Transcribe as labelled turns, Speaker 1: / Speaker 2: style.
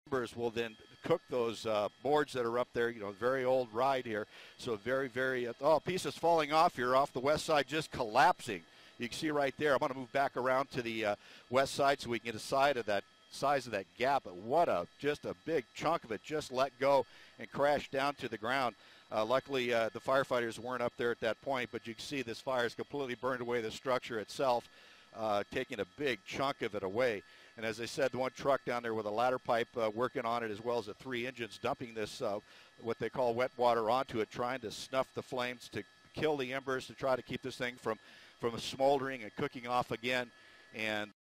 Speaker 1: Embers will then cook those boards that are up there. You know, very old ride here. So very, very, pieces falling off here off the west side, just collapsing. You can see right there. I'm going to move back around to the west side so we can get a size of that gap. But what just a big chunk of it just let go and crashed down to the ground. Luckily, the firefighters weren't up there at that point, but you can see this fire has completely burned away the structure itself, taking a big chunk of it away. And as I said, the one truck down there with a ladder pipe working on it, as well as the 3 engines dumping this, what they call wet water onto it, trying to snuff the flames to kill the embers, to try to keep this thing from smoldering and cooking off again. And